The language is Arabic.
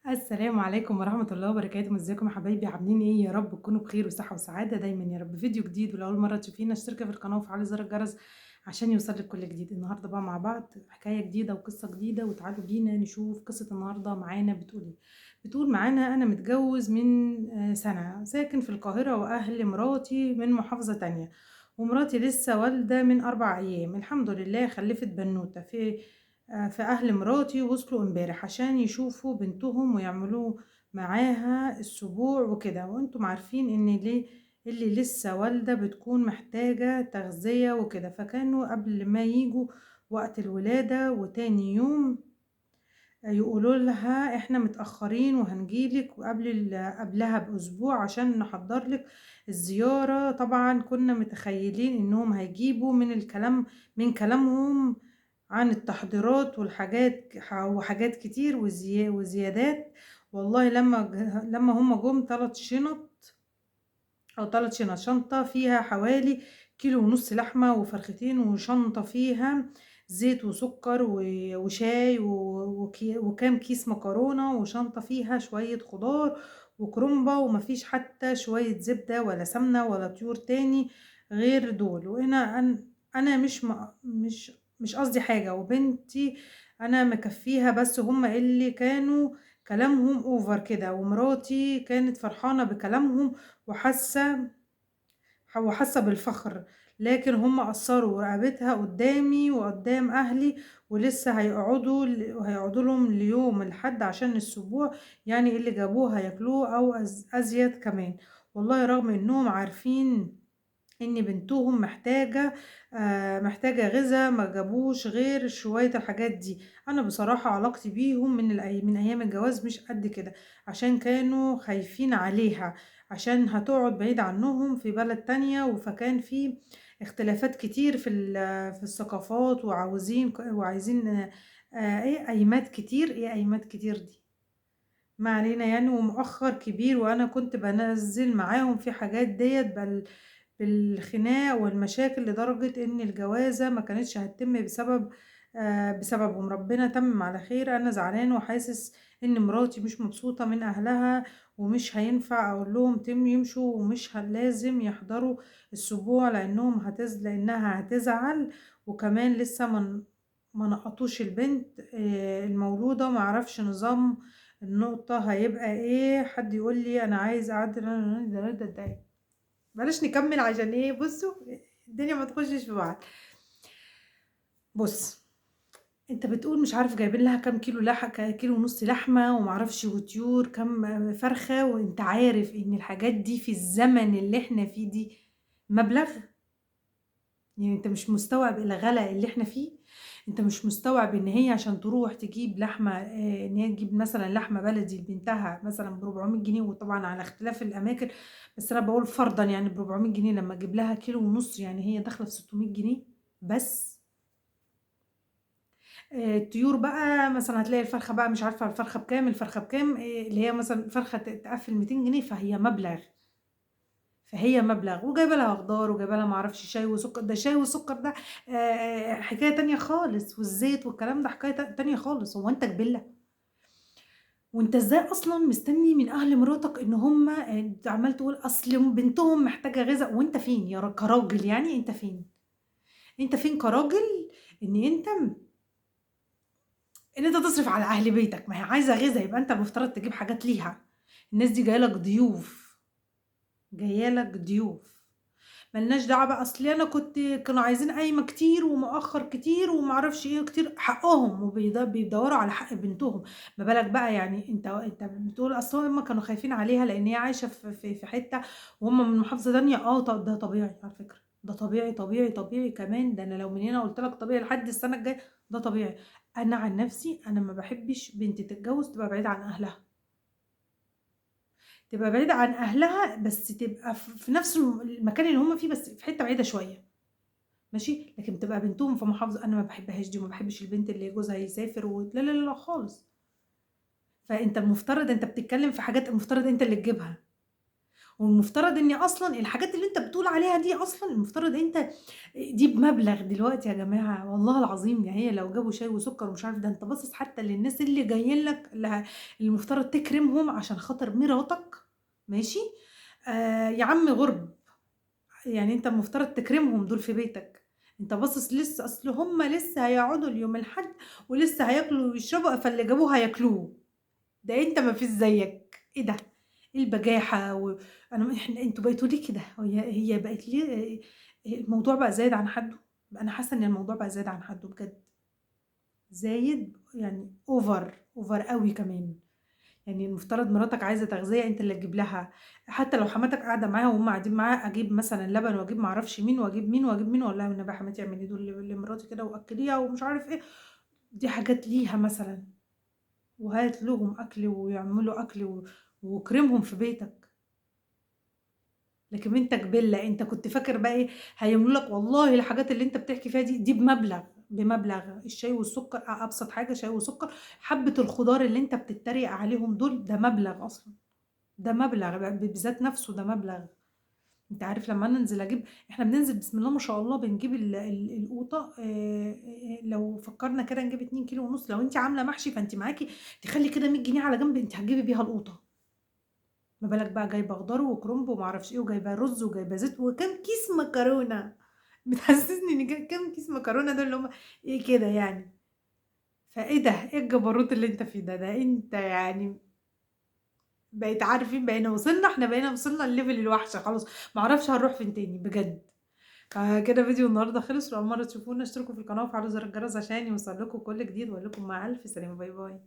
السلام عليكم ورحمة الله وبركاته، ازيكم يا حبايبي عاملين ايه؟ يا رب تكونوا بخير وصحة وسعادة دايما يا رب. فيديو جديد، ولأول مرة تشوفينا اشتركي في القناة وفعلي زر الجرس عشان يوصلك كل جديد. النهاردة بقى مع بعض حكاية جديدة وقصة جديدة، وتعالوا بينا نشوف قصة النهاردة معانا بتقول ايه. بتقول معانا: أنا متجوز من سنة، ساكن في القاهرة، وأهل مراتي من محافظة تانية، ومراتي لسه والدة من 4 أيام. الحمد لله خلفت بنوتة. في أهل مراتي وصلوا امبارح عشان يشوفوا بنتهم ويعملوا معاها السبوع وكده، وانتم عارفين ان ليه اللي لسه والدة بتكون محتاجة تغذية وكده. فكانوا قبل ما يجوا وقت الولادة وتاني يوم يقولوا لها احنا متأخرين وهنجيلك قبلها بأسبوع عشان نحضر لك الزيارة. طبعا كنا متخيلين انهم هيجيبوا من كلامهم عن التحضيرات والحاجات وحاجات كتير وزيادات. والله لما هم جم 3 شنط أو 3 شنط، شنطة فيها حوالي كيلو ونص لحمة وفرختين، وشنطة فيها زيت وسكر وشاي وكام كيس مكرونة، وشنطة فيها شوية خضار وكرنبة، ومفيش حتى شوية زبدة ولا سمنة ولا طيور تاني غير دول. وهنا أنا مش قصدي حاجة، وبنتي أنا مكفيها، بس هما اللي كانوا كلامهم اوفر كده. ومراتي كانت فرحانة بكلامهم وحاسة بالفخر، لكن هم قصروا رقبتها قدامي وقدام أهلي، ولسه هيقعدوا لهم ليوم الحد عشان السبوع، يعني اللي جابوه هياكلوه أو أزيد كمان. والله رغم إنهم عارفين إن بنتهم محتاجة غذاء، ما جابوش غير شوية الحاجات دي. أنا بصراحة علاقتي بيهم من أيام الجواز مش قد كده، عشان كانوا خايفين عليها عشان هتقعد بعيد عنهم في بلد تانية، فكان في اختلافات كتير في الثقافات، وعايزين ايه ايمات كتير دي. ما علينا يعني. ومؤخر كبير وانا كنت بنزل معاهم في حاجات ديت، بالخناق والمشاكل، لدرجة ان الجوازة ما كانتش هتتم بسببهم. ربنا تمم على خير. انا زعلان وحاسس ان مراتي مش مبسوطة من اهلها، ومش هينفع اقول لهم يمشوا، ومش لازم يحضروا السبوع لانها هتزعل. وكمان لسه ما نقطوش البنت المولودة، ما اعرفش نظام النقطة هيبقى ايه. حد يقول لي انا عايز اعدل. ده بلاش نكمل عشان ايه، بصوا الدنيا ما تخشش في بعض. بص، انت بتقول مش عارف جايبين لها كام كيلو كيلو ونص لحمه ومعرفش وطيور كام فرخه، وانت عارف ان الحاجات دي في الزمن اللي احنا فيه دي مبلغ. يعني انت مش مستوعب الغلا اللي احنا فيه. انت مش مستوعب ان هي عشان تروح تجيب لحمه، ان هي تجيب مثلا لحمه بلدي لبنتها مثلا ب 400 جنيه، وطبعا على اختلاف الاماكن، بس انا بقول فرضا يعني ب 400 جنيه، لما اجيب لها كيلو ونص يعني هي داخله في 600 جنيه بس. الطيور بقى مثلا هتلاقي الفرخه بقى، مش عارفه الفرخه بكام، اللي هي مثلا فرخه تقفل 200 جنيه، فهي مبلغ. وجايبه لها خضار، وجايبه لها معرفش شاي وسكر. ده شاي وسكر ده حكايه تانية خالص، والزيت والكلام ده حكايه تانية خالص. هو انت جبله؟ وانت ازاي اصلا مستني من اهل مراتك ان هم انت عمال تقول اصل بنتهم محتاجه غذاء، وانت فين كراجل؟ يعني انت فين كراجل ان انت تصرف على اهل بيتك؟ ما هي عايزه غذاء، يبقى انت المفترض تجيب حاجات ليها. الناس دي جايه لك ضيوف. ملناش دعوه بقى. اصلي انا كانوا عايزين قايمه كتير ومؤخر كتير وما اعرفش ايه كتير، حقهم، وبيدوروا على حق بنتهم. ما بالك بقى؟ يعني انت بتقول اصل هم كانوا خايفين عليها لان هي عايشه في حته وهم من محافظه تانية. ده طبيعي على فكره. ده طبيعي طبيعي طبيعي كمان. ده انا لو من هنا قلت لك طبيعي لحد السنه الجايه، ده طبيعي. انا عن نفسي انا ما بحبش بنتي تتجوز تبقى بعيده عن اهلها. تبقى بعيدة عن أهلها، بس تبقى في نفس المكان اللي هم فيه، بس في حتة بعيدة شوية. ماشي، لكن تبقى بنتهم في محافظة، أنا ما بحبهاش دي. وما بحبش البنت اللي جوزها يسافر لا لا لا خالص. فأنت المفترض أنت بتتكلم في حاجات المفترض أنت اللي تجيبها. والمفترض إن أصلًا الحاجات اللي أنت بتقول عليها دي أصلًا المفترض أنت دي بمبلغ دلوقتي يا جماعة، والله العظيم يعني هي لو جابوا شاي وسكر ومش عارف ده أنت باصص حتى للناس اللي جايين لك اللي المفترض تكرمهم عشان خاطر مراتك ماشي، يا عم غُرب، يعني أنت المفترض تكرمهم دول في بيتك، أنت باصص لسه أصل هُم لسه هيقعدوا ليوم الحد ولسه هياكلوا ويشربوا فاللي جابوه هياكلوه. ده أنت ما فيش زيّك، إيه ده؟ إيه البجاحة أنا أنتم بقيتوا ليه كده؟ هي بقت ليه الموضوع بقى زايد عن حدّه، أنا حاسة إن الموضوع بقى زايد عن حدّه بجد، زايد يعني over أوي كمان، يعني المفترض مراتك عايزة تغذية أنت اللي تجيب لها، حتى لو حماتك قاعدة معاها وهُم قاعدين معاها أجيب مثلًا لبن وأجيب ما أعرفش مين وأجيب مين وأجيب مين وأقول لها والنبي يا حماتي اعملي دول لمراتي كده وأكّليها ومش عارف إيه، دي حاجات ليها مثلًا. وهات لهم أكل ويعملوا أكل واكرمهم في بيتك، لكن أنت جبلة، أنت كنت فاكر بقى إيه هيملوا لك والله الحاجات اللي أنت بتحكي فيها دي بمبلغ، الشاي والسكر أبسط حاجة شاي وسكر، حبة الخضار اللي أنت بتتريق عليهم دول ده مبلغ أصلًا، ده مبلغ بذات نفسه ده مبلغ، أنت عارف لمّا أنا أنزل أجيب إحنا بننزل بسم الله ما شاء الله بنجيب القوطة لو فكرنا كده نجيب 2 كيلو ونُص، لو أنتِ عاملة محشي فأنتِ معاكِ تخلّي كده 100 جنيه على جنب أنتِ هتجيبي بيها القوطة. ما بالك بقى جايبة خضار وكرنب وما أعرفش إيه، وجايبة رز وجايبة زيت وكام كيس مكرونة، بتحسسني إن كام كيس مكرونة دول اللي هُم إيه كده يعني، فإيه ده، إيه الجبروت اللي أنت فيه ده، ده أنت يعني بقيت عارفين بقينا وصلنا إحنا بقينا وصلنا لlevel الوحشة خلاص، ما أعرفش هنروح فين تاني بجد. فكده فيديو النهارده خلص، ولو أول مرة تشوفونا اشتركوا في القناة وفعلوا زر الجرس عشان يوصل لكم كل جديد، وأقول لكم مع ألف سلامة، باي باي.